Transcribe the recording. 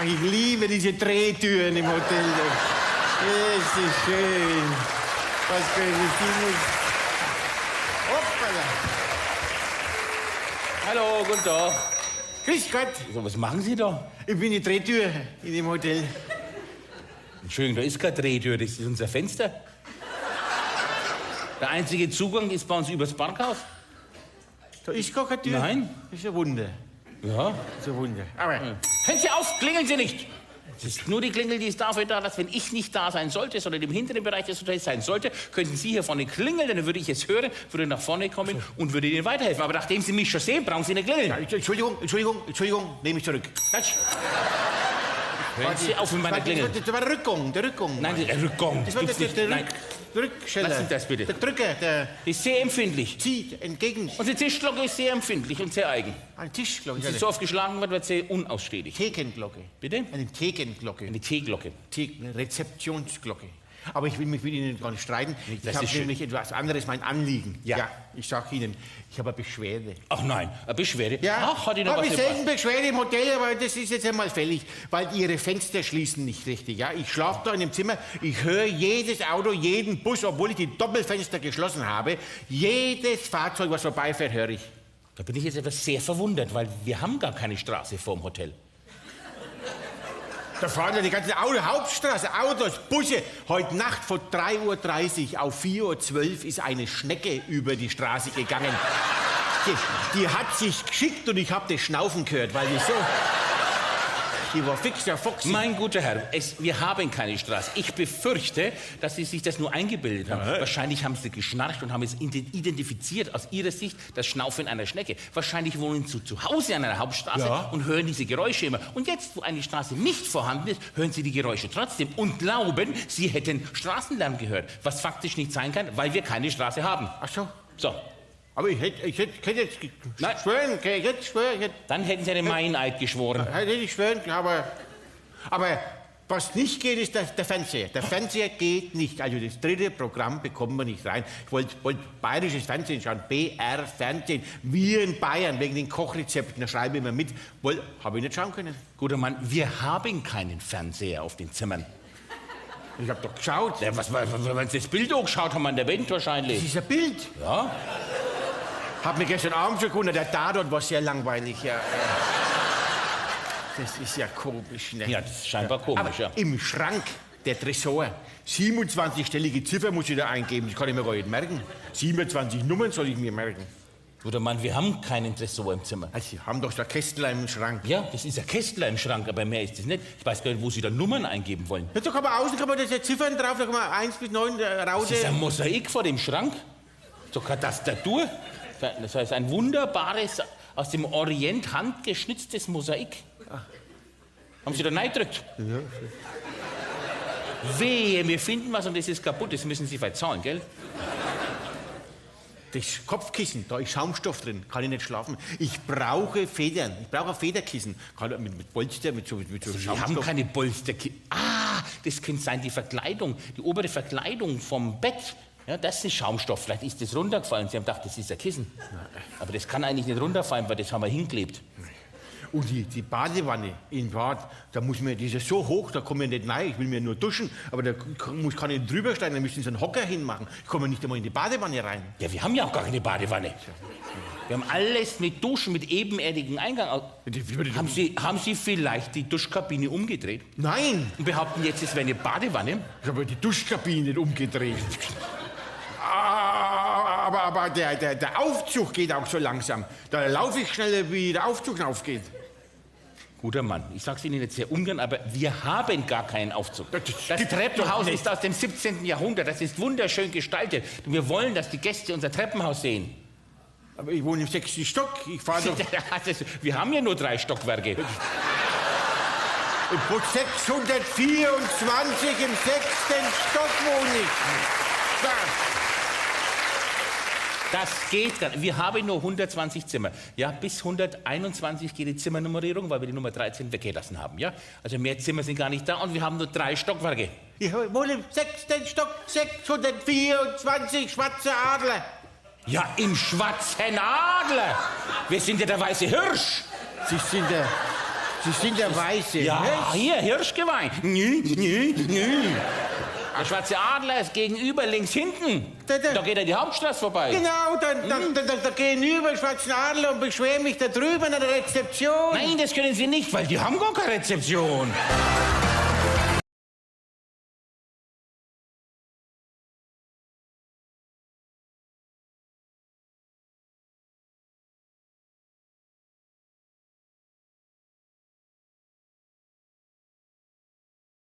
Ach, ich liebe diese Drehtüren im Hotel. Das ist schön. Was können Sie nicht? Hoppala. Hallo, guten Tag. Grüß Gott. So, was machen Sie da? Ich bin die Drehtür in dem Hotel. Entschuldigung, da ist keine Drehtür, das ist unser Fenster. Der einzige Zugang ist bei uns übers Parkhaus. Da ist gar keine Tür. Nein. Das ist ein Wunder. Ja. Das ist ein Wunder. Aber Hören Sie auf, klingeln Sie nicht! Das ist nur die Klingel, die ist dafür da, dass wenn ich nicht da sein sollte, sondern im hinteren Bereich des Hotels sein sollte, könnten Sie hier vorne klingeln, dann würde ich es hören, würde nach vorne kommen und würde Ihnen weiterhelfen. Aber nachdem Sie mich schon sehen, brauchen Sie nicht klingeln. ja, Entschuldigung, nehme ich zurück. Quatsch. Hören Sie auf mit meiner Klingel. Das war der Rückgang. Nein, der Rückgang. Das war Gibt's nicht. der Nein. Rücksteller. Was ist das bitte? Der Drücker, der Die ist sehr empfindlich. zieht entgegen. Unsere Tischglocke ist sehr empfindlich und sehr eigen. Eine Tischglocke. Wenn sie so oft geschlagen wird, wird sie unausstehlich. Thekenglocke. Bitte? Eine Thekenglocke. Eine Teeglocke. Eine Rezeptionsglocke. Aber ich will mich mit Ihnen gar nicht streiten. Das Ich habe ist schön. nämlich etwas anderes, mein Anliegen. Ja. Ich sage Ihnen, ich habe eine Beschwerde. Ach nein, eine Beschwerde? Ja, Ach, hat ich noch habe was ich gebracht? selten Beschwerde im Hotel, aber das ist jetzt einmal fällig, weil Ihre Fenster schließen nicht richtig. Ja? Ich schlafe da in dem Zimmer, ich höre jedes Auto, jeden Bus, obwohl ich die Doppelfenster geschlossen habe. Jedes Fahrzeug, was vorbeifährt, höre ich. Da bin ich jetzt etwas sehr verwundert, weil wir haben gar keine Straße vorm Hotel. Da fahren ja die ganzen Hauptstraße, Autos, Busse. Heute Nacht von 3:30 Uhr auf 4:12 Uhr ist eine Schnecke über die Straße gegangen. Die hat sich geschickt und ich habe das Schnaufen gehört, weil die so... Die war fix, der Foxy. Mein guter Herr, wir haben keine Straße. Ich befürchte, dass Sie sich das nur eingebildet haben. Ja. Wahrscheinlich haben Sie geschnarcht und haben es identifiziert aus Ihrer Sicht das Schnaufen einer Schnecke. Wahrscheinlich wohnen Sie zu Hause an einer Hauptstraße Ja. und hören diese Geräusche immer. Und jetzt, wo eine Straße nicht vorhanden ist, hören Sie die Geräusche trotzdem und glauben, Sie hätten Straßenlärm gehört. Was faktisch nicht sein kann, weil wir keine Straße haben. Ach so. So, Aber ich hätte jetzt Nein. schwören, ich hätte schwören, dann hätten Sie einen Meineid geschworen. hätte ich schwören, aber was nicht geht, ist der Fernseher. Der Fernseher geht nicht. Also das dritte Programm bekommen wir nicht rein. Ich wollte bayerisches Fernsehen schauen, BR Fernsehen. Wir in Bayern, wegen den Kochrezepten, da schreibe ich immer mit. Habe ich nicht schauen können. Guter Mann, wir haben keinen Fernseher auf den Zimmern. Ich habe doch geschaut. Ja, wenn Sie das Bild angeschaut haben an der Wand wahrscheinlich. Das ist ein Bild. Ja? Hab mir gestern Abend schon gewundert, der Tatort war sehr langweilig. Ja. Das ist ja komisch, ne? Ja, das ist scheinbar komisch, Aber ja. im Schrank, der Tresor, 27-stellige Ziffer muss ich da eingeben, das kann ich mir gar nicht merken. 27 Nummern soll ich mir merken. Guter Mann, wir haben keinen Tresor im Zimmer. Also, Sie haben doch da Kästlein im Schrank. Ja, das ist ein Kästler im Schrank, aber mehr ist das nicht. Ich weiß gar nicht, wo Sie da Nummern eingeben wollen. Ja, da kann man außen, kann man da Ziffern drauf, da kann man 1 bis 9 raus. Das ist ein Mosaik vor dem Schrank. So keine Tastatur. Das heißt, ein wunderbares, aus dem Orient handgeschnitztes Mosaik. Haben Sie da reingedrückt? Ja. Wehe, wir finden was und das ist kaputt. Das müssen Sie verzahlen, gell? Das Kopfkissen, da ist Schaumstoff drin, kann ich nicht schlafen. Ich brauche Federn, ich brauche ein Federkissen. Kann mit Polster, mit so Wir Schaumstoff. haben keine Polster. Ah, das könnte sein, die Verkleidung, die obere Verkleidung vom Bett. Ja, das ist Schaumstoff. Vielleicht ist das runtergefallen. Sie haben gedacht, das ist ein Kissen. Aber das kann eigentlich nicht runterfallen, weil das haben wir hingeklebt. Und die Badewanne im Bad, da muss man, die ist ja so hoch, da komme ich nicht rein. Ich will mir nur duschen, aber da kann ich nicht drüber steigen, da müssen Sie einen Hocker hinmachen. Ich komme nicht einmal in die Badewanne rein. Ja, wir haben ja auch gar keine Badewanne. Wir haben alles mit Duschen, mit ebenerdigem Eingang. Haben Sie vielleicht die Duschkabine umgedreht Nein, und behaupten jetzt, es wäre eine Badewanne? ich habe die Duschkabine nicht umgedreht. Aber der Aufzug geht auch so langsam. Da laufe ich schneller, wie der Aufzug aufgeht. Guter Mann, ich sag's Ihnen jetzt sehr ungern, aber wir haben gar keinen Aufzug. Das Das gibt's Treppenhaus doch nicht. ist aus dem 17. Jahrhundert. Das ist wunderschön gestaltet. Und wir wollen, dass die Gäste unser Treppenhaus sehen. Aber ich wohne im 6. Stock. Ich fahre doch Wir haben ja nur 3 Stockwerke. im Putz 624 im 6. Stock wohne ich. Da. Das geht gar nicht. Wir haben nur 120 Zimmer. Ja, bis 121 geht die Zimmernummerierung, weil wir die Nummer 13 weggelassen haben. Ja? Also mehr Zimmer sind gar nicht da und wir haben nur 3 Stockwerke. Ich wohne im 6. Stock, 624, schwarzer Adler. Ja, im Schwarzen Adler. Wir sind ja der weiße Hirsch. Sie sind der Sie sind der Weiße. Ja, ne? hier, Hirschgeweih. Der Schwarze Adler ist gegenüber, links hinten. Da geht er die Hauptstraße vorbei. Genau, da gehen über Schwarzen Adler und beschweren mich da drüben an der Rezeption. Nein, das können Sie nicht, weil die haben gar keine Rezeption.